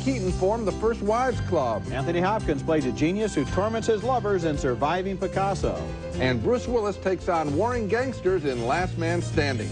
Keaton formed the First Wives Club. Anthony Hopkins plays a genius who torments his lovers in Surviving Picasso. And Bruce Willis takes on warring gangsters in Last Man Standing.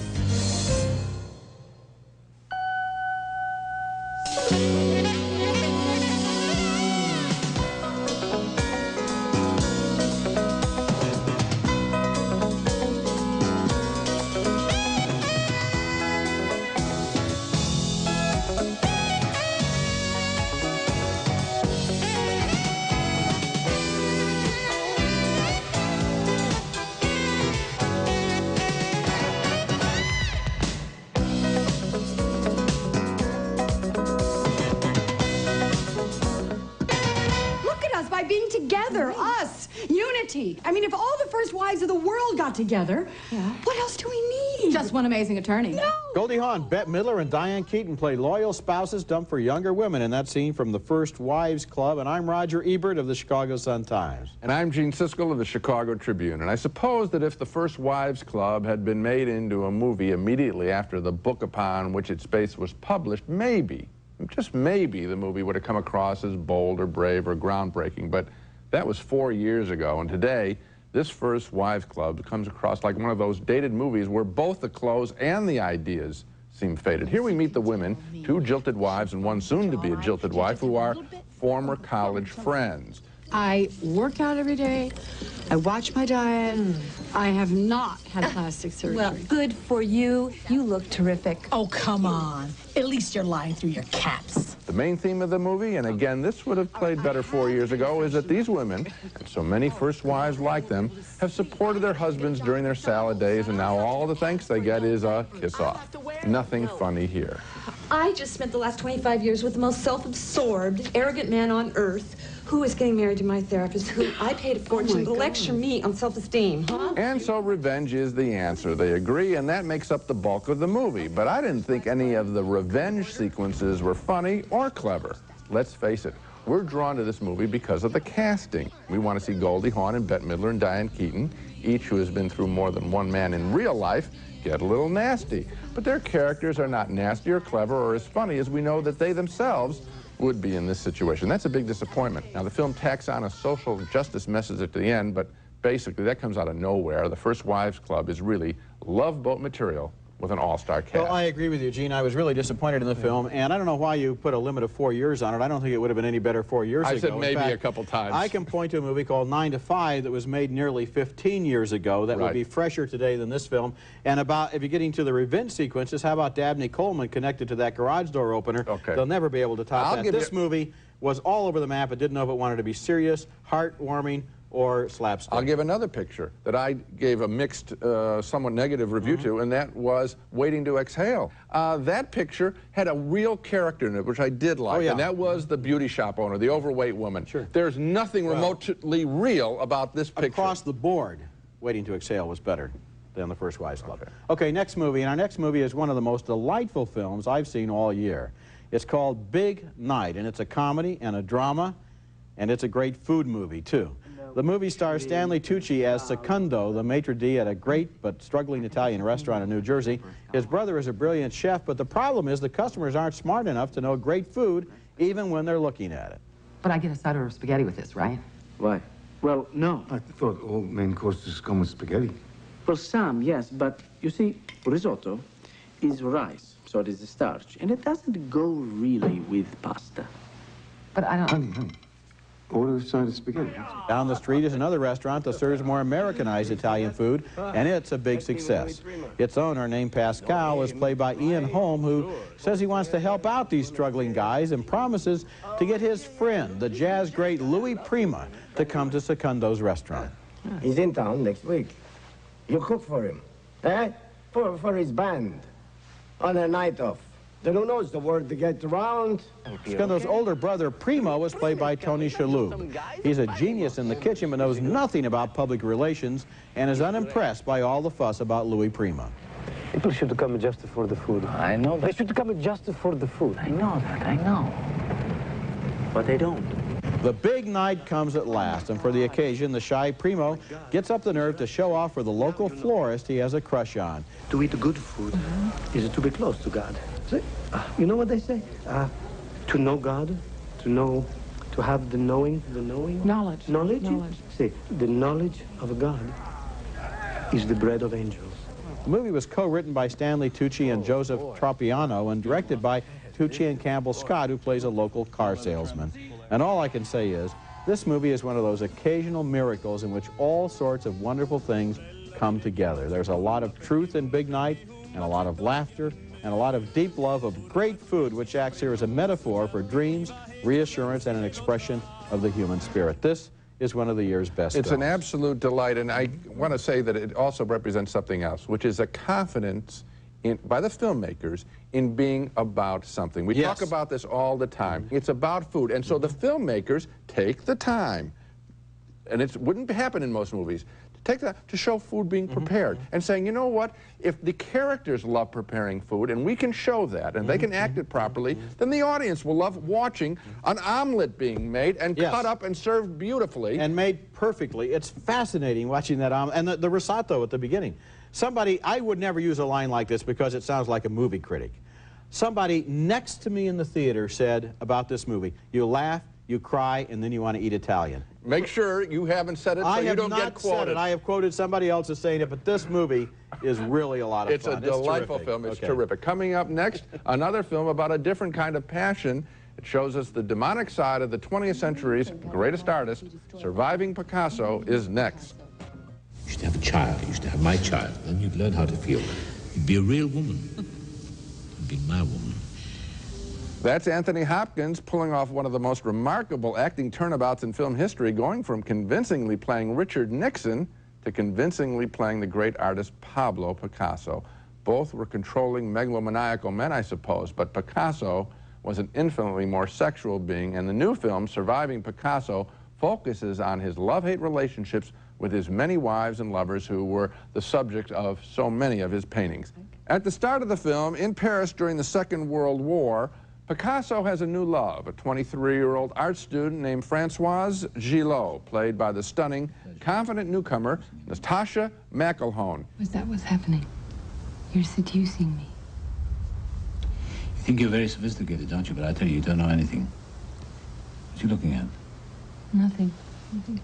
By being together, us, unity. I mean, if all the first wives of the world got together, what else do we need? Just one amazing attorney. No. Goldie Hawn, Bette Midler, and Diane Keaton play loyal spouses dumped for younger women in that scene from the First Wives Club. And I'm Roger Ebert of the Chicago Sun-Times. And I'm Gene Siskel of the Chicago Tribune. And I suppose that if the First Wives Club had been made into a movie immediately after the book upon which it's based was published, maybe, just maybe, the movie would have come across as bold or brave or groundbreaking. But that was 4 years ago, and today, this First Wives Club comes across like one of those dated movies where both the clothes and the ideas seem faded. Here we meet the women, two jilted wives and one soon-to-be a jilted wife, who are former college friends. I work out every day. I watch my diet. I have not had plastic surgery. Well, good for you. You look terrific. Oh, come on. At least you're lying through your caps. The main theme of the movie, and again, this would have played better 4 years ago, is that these women, and so many first wives like them, have supported their husbands during their salad days, and now all the thanks they get is a kiss-off. Nothing funny here. I just spent the last 25 years with the most self-absorbed, arrogant man on earth who is getting married to my therapist, who I paid a fortune to lecture me on self-esteem, huh? And so revenge is the answer. They agree, and that makes up the bulk of the movie. But I didn't think any of the revenge sequences were funny or clever. Let's face it, we're drawn to this movie because of the casting. We want to see Goldie Hawn and Bette Midler and Diane Keaton, each who has been through more than one man in real life, get a little nasty. But their characters are not nasty or clever or as funny as we know that they themselves would be in this situation. That's a big disappointment. Now, the film tacks on a social justice message at the end, but basically that comes out of nowhere. The First Wives Club is really Love Boat material with an all-star cast. Well, I agree with you, Gene. I was really disappointed in the film, and I don't know why you put a limit of 4 years on it. I don't think it would have been any better 4 years ago. I said maybe fact, a couple times. I can point to a movie called 9 to 5 that was made nearly 15 years ago that would be fresher today than this film. And about, if you're getting to the revenge sequences, how about Dabney Coleman connected to that garage door opener? Okay. They'll never be able to top that. This movie was all over the map. It didn't know if it wanted to be serious, heartwarming, or slapstick. I'll give another picture that I gave a mixed, somewhat negative review to, and that was Waiting to Exhale. That picture had a real character in it, which I did like, and that was the beauty shop owner, the overweight woman. Sure. There's nothing remotely real about this picture. Across the board, Waiting to Exhale was better than the First Wives Club. Okay, next movie, and our next movie is one of the most delightful films I've seen all year. It's called Big Night, and it's a comedy and a drama, and it's a great food movie, too. The movie stars Stanley Tucci as Secondo, the maitre d' at a great but struggling Italian restaurant in New Jersey. His brother is a brilliant chef, but the problem is the customers aren't smart enough to know great food even when they're looking at it. But I get a side order of spaghetti with this, right? Why? Well, no. I thought all main courses come with spaghetti. For some, yes, but you see, risotto is rice, so it is a starch, and it doesn't go really with pasta. But I don't... Honey, order a side of spaghetti. Down the street is another restaurant that serves more Americanized Italian food, and it's a big success. Its owner, named Pascal, is played by Ian Holm, who says he wants to help out these struggling guys and promises to get his friend, the jazz great Louis Prima, to come to Secondo's restaurant. He's in town next week. You cook for him, eh? For his band, on a night off. Then who knows, the word to get around. Secondo's older brother, Primo, was played by Tony Shalhoub. He's a genius in the kitchen but knows nothing about public relations and is unimpressed by all the fuss about Louis Prima. People should come just for the food. I know. They should come just for the food. I know that, I know. But they don't. The big night comes at last, and for the occasion, the shy Primo gets up the nerve to show off for the local florist he has a crush on. To eat good food is to be close to God. See, you know what they say? To know God, to have the knowing. Knowledge. Knowledge? Knowledge. See, the knowledge of God is the bread of angels. The movie was co-written by Stanley Tucci and Joseph Tropiano and directed by Tucci and Campbell Scott, who plays a local car salesman. And all I can say is, this movie is one of those occasional miracles in which all sorts of wonderful things come together. There's a lot of truth in Big Night, and a lot of laughter, and a lot of deep love of great food, which acts here as a metaphor for dreams, reassurance, and an expression of the human spirit. This is one of the year's best It's films. an absolute delight, and I want to say that it also represents something else, which is a confidence by the filmmakers in being about something. We talk about this all the time. It's about food, and so the filmmakers take the time, and it wouldn't happen in most movies, take that to show food being prepared and saying, you know what, if the characters love preparing food and we can show that and they can act it properly, then the audience will love watching an omelet being made and cut up and served beautifully. And made perfectly. It's fascinating watching that omelet. And the risotto at the beginning. Somebody, I would never use a line like this because it sounds like a movie critic. Somebody next to me in the theater said about this movie, you laugh, you cry, and then you want to eat Italian. Make sure you haven't said it so you don't get quoted. Said it. I have quoted somebody else as saying it, but this movie is really a lot of It's fun. a delightful film. It's terrific. Coming up next, another film about a different kind of passion. It shows us the demonic side of the 20th century's greatest artist. Surviving Picasso is next. You used to have a child. You used to have my child. Then you'd learn how to feel. You'd be a real woman. You'd be my woman. That's Anthony Hopkins pulling off one of the most remarkable acting turnabouts in film history, going from convincingly playing Richard Nixon to convincingly playing the great artist Pablo Picasso. Both were controlling megalomaniacal men, I suppose, but Picasso was an infinitely more sexual being, and the new film, Surviving Picasso, focuses on his love-hate relationships with his many wives and lovers who were the subject of so many of his paintings. At the start of the film, in Paris during the Second World War, Picasso has a new love, a 23-year-old art student named Françoise Gillot, played by the stunning, confident newcomer, Natasha McElhone. Was that what's happening? You're seducing me. You think you're very sophisticated, don't you? But I tell you, you don't know anything. What are you looking at? Nothing.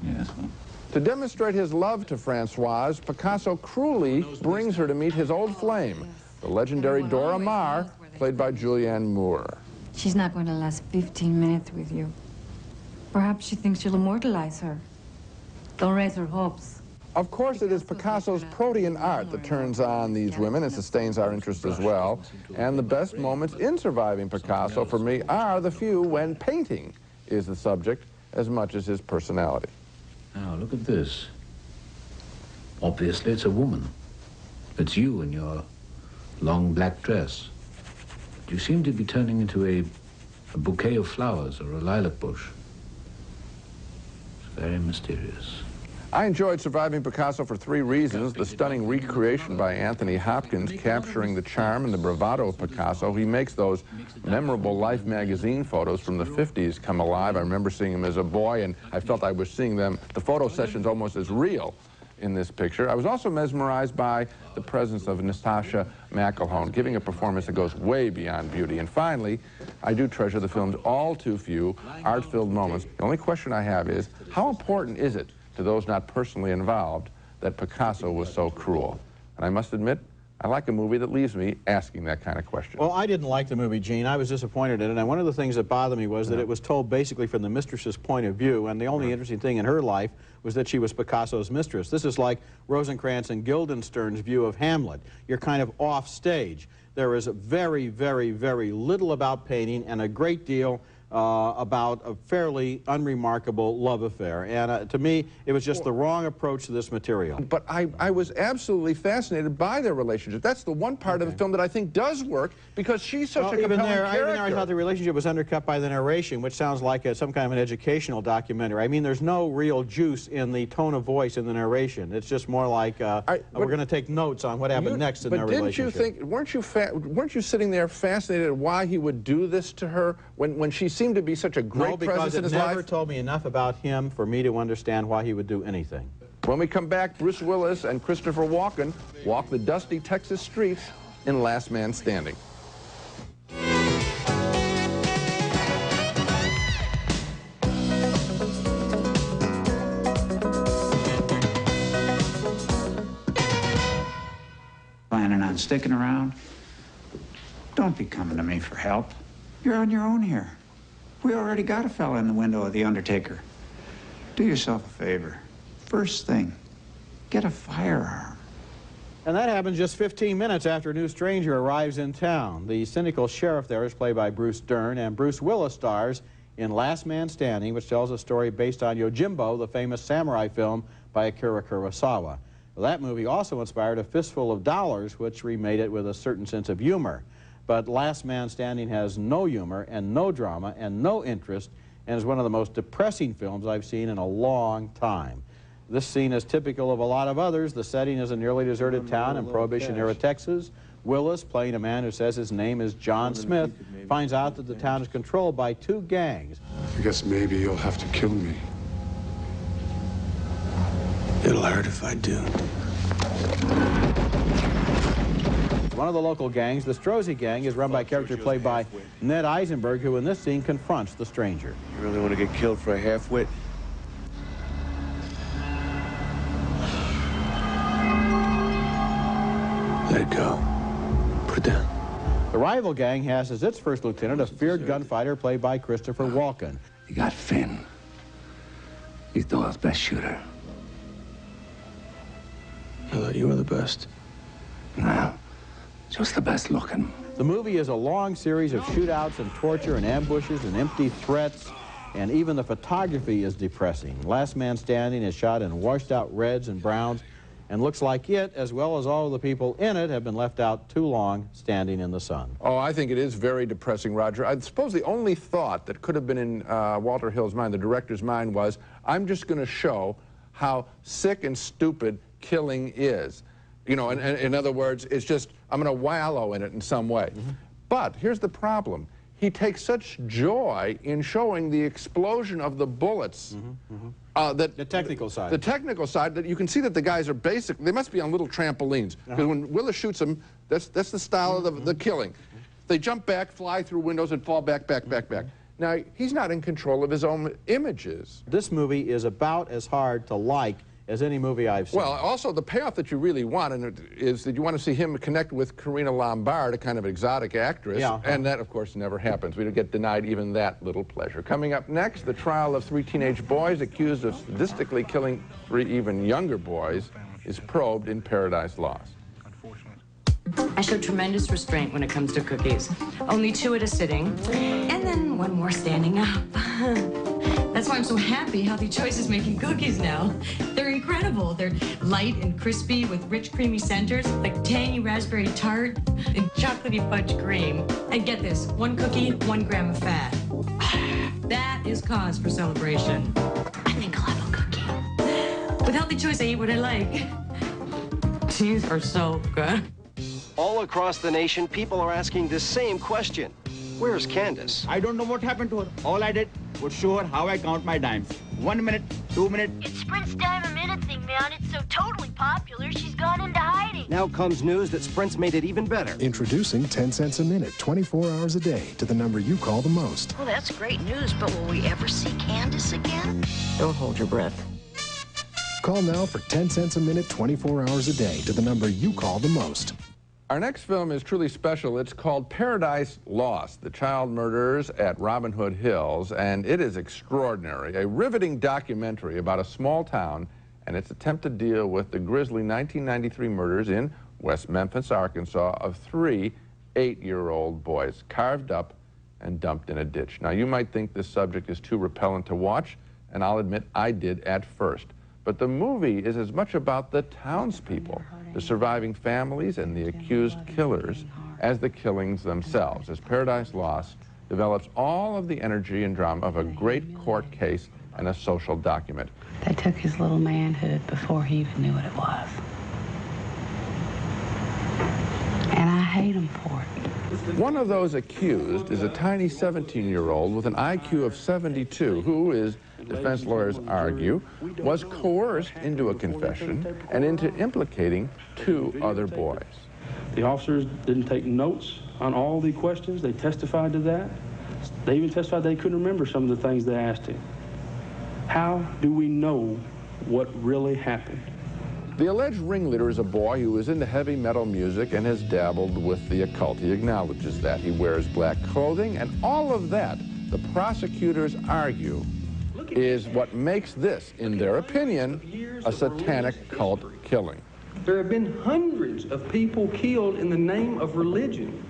Yes, well. To demonstrate his love to Françoise, Picasso cruelly brings her to meet his old flame, the legendary Dora Maar, played by Julianne Moore. She's not going to last 15 minutes with you. Perhaps she thinks you'll immortalize her. Don't raise her hopes. Of course, it is Picasso's protean art that turns on these women and sustains our interest as well. And the best moments in Surviving Picasso, for me, are the few when painting is the subject as much as his personality. Now, look at this. Obviously, it's a woman. It's you in your long black dress. You seem to be turning into a bouquet of flowers or a lilac bush. It's very mysterious. I enjoyed Surviving Picasso for three reasons. The stunning recreation by Anthony Hopkins, capturing the charm and the bravado of Picasso. He makes those memorable Life magazine photos from the 50s come alive. I remember seeing him as a boy, and I felt I was seeing them, the photo sessions, almost as real in this picture. I was also mesmerized by the presence of Natasha McElhone, giving a performance that goes way beyond beauty. And finally, I do treasure the film's all too few art-filled moments. The only question I have is, how important is it to those not personally involved that Picasso was so cruel? And I must admit, I like a movie that leaves me asking that kind of question. Well, I didn't like the movie, Gene. I was disappointed in it, and one of the things that bothered me was that it was told basically from the mistress's point of view, and the only interesting thing in her life was that she was Picasso's mistress. This is like Rosencrantz and Guildenstern's view of Hamlet. You're kind of off stage. There is very, very, very little about painting and a great deal about a fairly unremarkable love affair. And to me, it was just the wrong approach to this material. But I was absolutely fascinated by their relationship. That's the one part of the film that I think does work, because she's such a compelling character. Even there, I thought the relationship was undercut by the narration, which sounds like some kind of an educational documentary. I mean, there's no real juice in the tone of voice in the narration. It's just more like we're going to take notes on what happened next in their relationship. But didn't you think, weren't you sitting there fascinated at why he would do this to her when she seemed to be such a great presence in his life? No, because it never told me enough about him for me to understand why he would do anything. When we come back, Bruce Willis and Christopher Walken walk the dusty Texas streets in Last Man Standing. planning on sticking around, don't be coming to me for help. You're on your own here. We already got a fella in the window of the Undertaker. Do yourself a favor. First thing, get a firearm. And that happens just 15 minutes after a new stranger arrives in town. The cynical sheriff there is played by Bruce Dern, and Bruce Willis stars in Last Man Standing, which tells a story based on Yojimbo, the famous samurai film by Akira Kurosawa. Well, that movie also inspired A Fistful of Dollars, which remade it with a certain sense of humor. But Last Man Standing has no humor and no drama and no interest, and is one of the most depressing films I've seen in a long time. This scene is typical of a lot of others. The setting is a nearly deserted town in Prohibition-era Texas. Willis, playing a man who says his name is John Smith, finds out that the town is controlled by two gangs. I guess maybe you'll have to kill me. It'll hurt if I do. One of the local gangs, the Strozzi gang, is run by a character played by Ned Eisenberg, who in this scene confronts the stranger. You really want to get killed for a half-wit? Let it go. Put it down. The rival gang has as its first lieutenant a feared gunfighter played by Christopher Walken. You got Finn. He's the world's best shooter. I thought you were the best. No, just the best looking. The movie is a long series of shootouts and torture and ambushes and empty threats, and even the photography is depressing. Last Man Standing is shot in washed-out reds and browns, and looks like it, as well as all of the people in it, have been left out too long standing in the sun. Oh, I think it is very depressing, Roger. I suppose the only thought that could have been in Walter Hill's mind, the director's mind, was, I'm just going to show how sick and stupid killing is. You know, in other words, it's just, I'm going to wallow in it in some way. But here's the problem. He takes such joy in showing the explosion of the bullets. The technical side. The technical side, that you can see that the guys are basic. They must be on little trampolines. Because when Willis shoots them, that's the style of the killing. They jump back, fly through windows, and fall back. Now, he's not in control of his own images. This movie is about as hard to like as any movie I've seen. Well, also, the payoff that you really want is that you want to see him connect with Karina Lombard, a kind of exotic actress, and that, of course, never happens. We get denied even that little pleasure. Coming up next, the trial of 3 teenage boys accused of sadistically killing 3 even younger boys is probed in Paradise Lost. I show tremendous restraint when it comes to cookies. Only 2 at a sitting, and then 1 more standing up. That's why I'm so happy Healthy Choice is making cookies now. They're incredible. They're light and crispy with rich, creamy centers, like tangy raspberry tart and chocolatey fudge cream. And get this, 1 cookie, 1 gram of fat. That is cause for celebration. I think I'll have a cookie. With Healthy Choice, I eat what I like. These are so good. All across the nation, people are asking this same question. Where's Candace? I don't know what happened to her. All I did was show her how I count my dimes. 1 minute, 2 minutes. It's Sprint's dime a minute thing, man. It's so totally popular, she's gone into hiding. Now comes news that Sprint's made it even better. Introducing 10 cents a minute, 24 hours a day, to the number you call the most. Well, that's great news, but will we ever see Candace again? Don't hold your breath. Call now for 10 cents a minute, 24 hours a day, to the number you call the most. Our next film is truly special. It's called Paradise Lost, The Child Murderers at Robin Hood Hills, and it is extraordinary. A riveting documentary about a small town and its attempt to deal with the grisly 1993 murders in West Memphis, Arkansas, of 3 8-year-old boys carved up and dumped in a ditch. Now, you might think this subject is too repellent to watch, and I'll admit I did at first. But the movie is as much about the townspeople, the surviving families, and the accused killers as the killings themselves, as Paradise Lost develops all of the energy and drama of a great court case and a social document. They took his little manhood before he even knew what it was. And I hate him for it. One of those accused is a tiny 17-year-old with an IQ of 72 who is, defense lawyers argue, was coerced into a confession and into implicating 2 other boys. The officers didn't take notes on all the questions. They testified to that. They even testified they couldn't remember some of the things they asked him. How do we know what really happened? The alleged ringleader is a boy who is into heavy metal music and has dabbled with the occult. He acknowledges that. He wears black clothing, and all of that, the prosecutors argue, is what makes this, in their opinion, a satanic cult killing. There have been hundreds of people killed in the name of religion.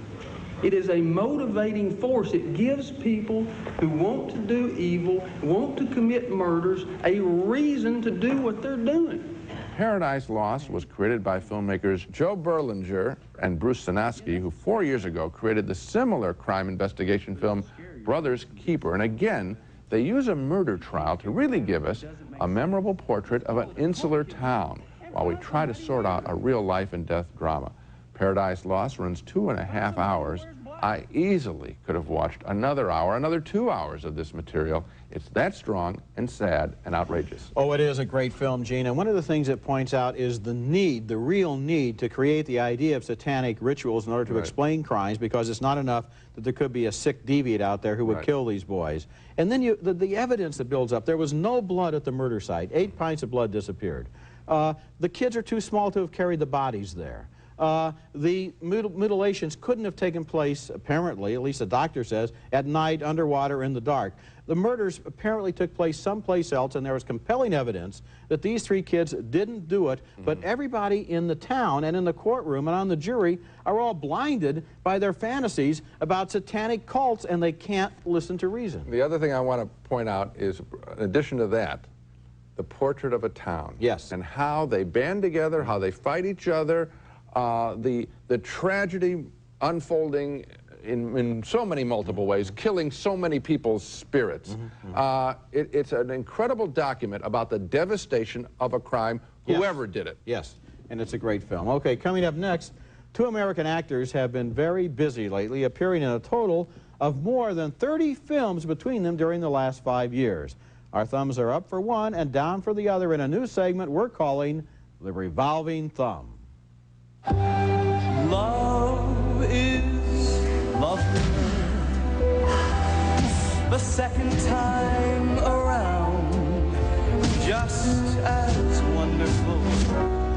It is a motivating force. It gives people who want to do evil, want to commit murders, a reason to do what they're doing. Paradise Lost was created by filmmakers Joe Berlinger and Bruce Sinofsky, who 4 years ago created the similar crime investigation film Brother's Keeper. And again, they use a murder trial to really give us a memorable portrait of an insular town while we try to sort out a real life and death drama. Paradise Lost runs 2.5 hours. I easily could have watched another hour, another 2 hours of this material. It's that strong and sad and outrageous. Oh, it is a great film, Gene. And one of the things it points out is the need, the real need to create the idea of satanic rituals in order to explain crimes, because it's not enough that there could be a sick deviant out there who would kill these boys. And then the evidence that builds up. There was no blood at the murder site. 8 pints of blood disappeared. The kids are too small to have carried the bodies there. The mutilations couldn't have taken place, apparently, at least the doctor says, at night, underwater, in the dark. The murders apparently took place someplace else, and there was compelling evidence that these 3 kids didn't do it, but everybody in the town and in the courtroom and on the jury are all blinded by their fantasies about satanic cults, and they can't listen to reason. The other thing I want to point out is, in addition to that, the portrait of a town. Yes. And how they band together, how they fight each other, the tragedy unfolding in so many multiple ways, killing so many people's spirits. It's an incredible document about the devastation of a crime, whoever did it. Yes, and it's a great film. Okay, coming up next, 2 American actors have been very busy lately, appearing in a total of more than 30 films between them during the last 5 years. Our thumbs are up for one and down for the other in a new segment we're calling The Revolving Thumb. Love is lovely the second time around, just as wonderful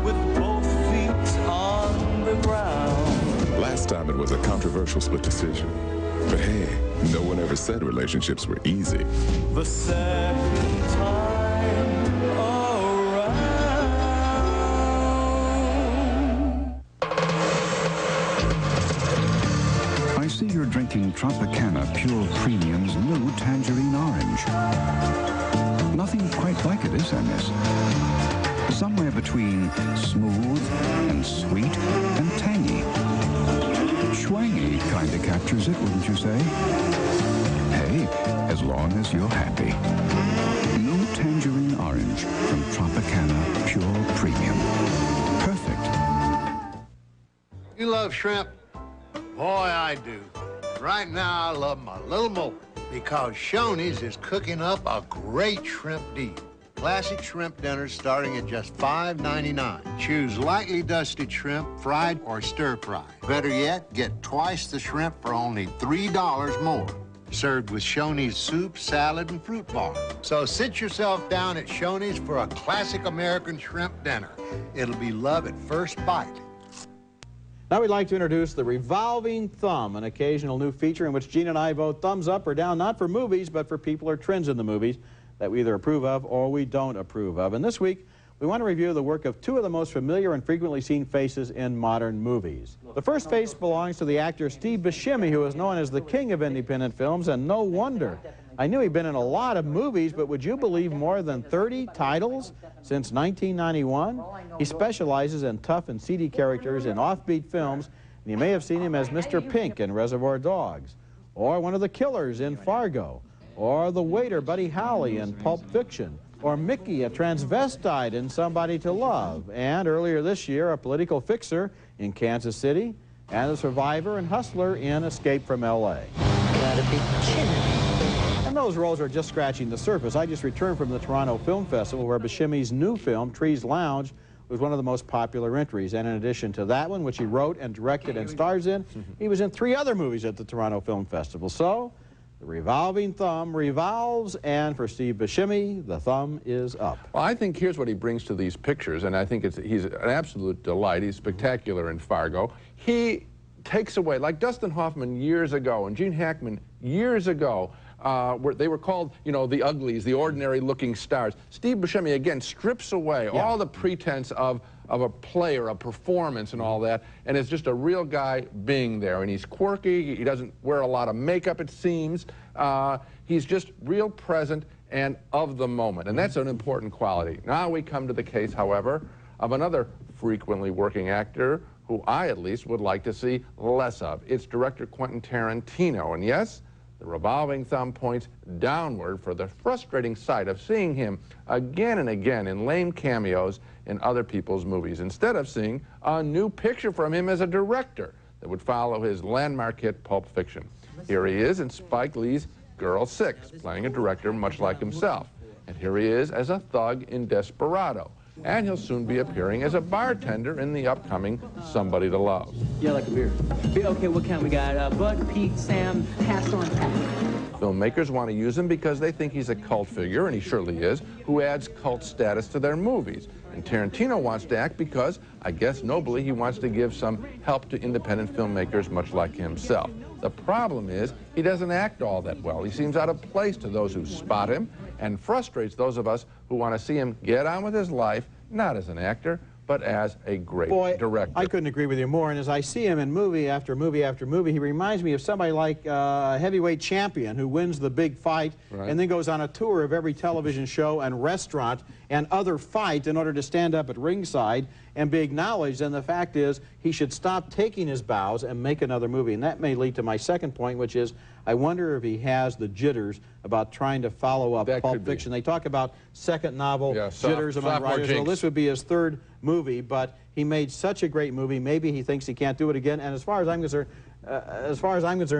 with both feet on the ground. Last time it was a controversial split decision. But hey, no one ever said relationships were easy. The second time around. I see you're drinking Tropicana Pure Premium's new Tangerine Orange. Nothing quite like it, is there, miss? Somewhere between smooth and sweet and tangy. Schwangy kind of captures it, wouldn't you say? Hey, as long as you're happy. New Tangerine Orange from Tropicana Pure Premium. Perfect. You love shrimp? Boy, I do. Right now, I love them a little more because Shoney's is cooking up a great shrimp deal. Classic shrimp dinners starting at just $5.99. Choose lightly dusted shrimp, fried or stir-fried. Better yet, get twice the shrimp for only $3 more. Served with Shoney's soup, salad, and fruit bar. So sit yourself down at Shoney's for a classic American shrimp dinner. It'll be love at first bite. Now we'd like to introduce The Revolving Thumb, an occasional new feature in which Gene and I vote thumbs up or down, not for movies, but for people or trends in the movies that we either approve of or we don't approve of. And this week, we want to review the work of 2 of the most familiar and frequently seen faces in modern movies. The first face belongs to the actor Steve Buscemi, who is known as the king of independent films, and no wonder. I knew he'd been in a lot of movies, but would you believe more than 30 titles since 1991? He specializes in tough and seedy characters in offbeat films, and you may have seen him as Mr. Pink in Reservoir Dogs, or one of the killers in Fargo, or the waiter Buddy Holly in Pulp Fiction, or Mickey, a transvestite in Somebody to Love, and earlier this year, a political fixer in Kansas City, and a survivor and hustler in Escape from L.A. Gotta be kidding me. And those roles are just scratching the surface. I just returned from the Toronto Film Festival, where Buscemi's new film, Trees Lounge, was one of the most popular entries. And in addition to that one, which he wrote and directed and stars in, he was in 3 other movies at the Toronto Film Festival. So, The revolving thumb revolves, and for Steve Buscemi, the thumb is up. Well, I think here's what he brings to these pictures, and I think he's an absolute delight. He's spectacular in Fargo. He takes away, like Dustin Hoffman years ago and Gene Hackman years ago, they were called, you know, the uglies, the ordinary-looking stars. Steve Buscemi, again, strips away all the pretense of a player, a performance and all that, and it's just a real guy being there. And he's quirky, he doesn't wear a lot of makeup, it seems. He's just real present and of the moment, and that's an important quality. Now we come to the case, however, of another frequently working actor who I, at least, would like to see less of. It's director Quentin Tarantino, and yes, the revolving thumb points downward for the frustrating sight of seeing him again and again in lame cameos in other people's movies, instead of seeing a new picture from him as a director that would follow his landmark hit Pulp Fiction. Here he is in Spike Lee's Girl 6, playing a director much like himself. And here he is as a thug in Desperado. And he'll soon be appearing as a bartender in the upcoming Somebody to Love. Yeah, like a beer. Okay, what kind we got? Bud, Pete, Sam, pass on. Filmmakers want to use him because they think he's a cult figure, and he surely is, who adds cult status to their movies. And Tarantino wants to act because, I guess nobly, he wants to give some help to independent filmmakers much like himself. The problem is, he doesn't act all that well. He seems out of place to those who spot him, and frustrates those of us who want to see him get on with his life, not as an actor, but as a great director. I couldn't agree with you more, and as I see him in movie after movie after movie, he reminds me of somebody like a heavyweight champion who wins the big fight and then goes on a tour of every television show and restaurant and other fight in order to stand up at ringside and be acknowledged. And the fact is, he should stop taking his bows and make another movie. And that may lead to my second point, which is, I wonder if he has the jitters about trying to follow up Pulp Fiction. They talk about second novel jitters among writers. Well, this would be his third movie, but he made such a great movie. Maybe he thinks he can't do it again. And as far as I'm concerned,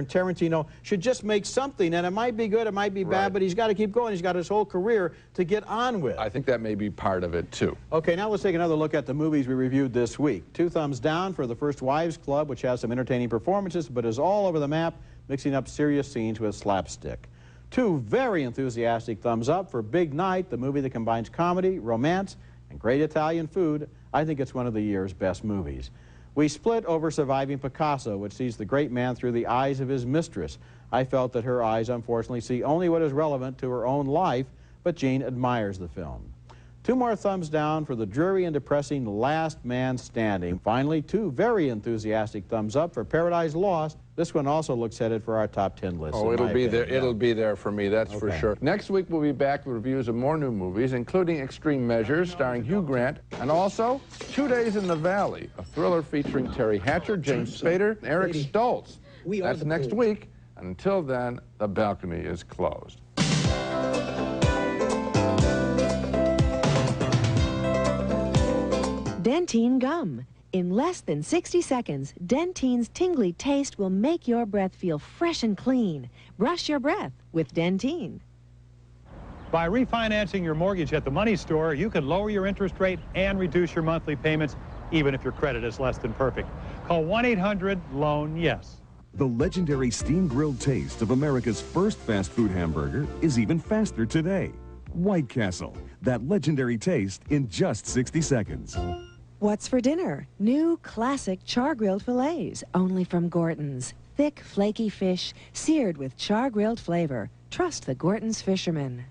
Tarantino should just make something, and it might be good, it might be bad, but he's got to keep going. He's got his whole career to get on with. I think that may be part of it, too. Okay, now let's take another look at the movies we reviewed this week. 2 thumbs down for The First Wives Club, which has some entertaining performances, but is all over the map, mixing up serious scenes with slapstick. 2 very enthusiastic thumbs up for Big Night, the movie that combines comedy, romance, and great Italian food. I think it's one of the year's best movies. We split over Surviving Picasso, which sees the great man through the eyes of his mistress. I felt that her eyes, unfortunately, see only what is relevant to her own life, but Jean admires the film. 2 more thumbs down for the dreary and depressing Last Man Standing. Finally, 2 very enthusiastic thumbs up for Paradise Lost. This one also looks headed for our top 10 list. Oh, it'll be there. It'll be there for me, that's for sure. Next week, we'll be back with reviews of more new movies, including Extreme Measures, starring Hugh Grant, and also 2 Days in the Valley, a thriller featuring Terry Hatcher, James Spader, and Eric Stoltz. That's next week. Until then, the balcony is closed. Dentine Gum. In less than 60 seconds, Dentine's tingly taste will make your breath feel fresh and clean. Brush your breath with Dentine. By refinancing your mortgage at the money store, you can lower your interest rate and reduce your monthly payments, even if your credit is less than perfect. Call 1-800-LOAN-YES. The legendary steam-grilled taste of America's first fast food hamburger is even faster today. White Castle, that legendary taste in just 60 seconds. What's for dinner? New classic char-grilled fillets, only from Gorton's. Thick, flaky fish, seared with char-grilled flavor. Trust the Gorton's fishermen.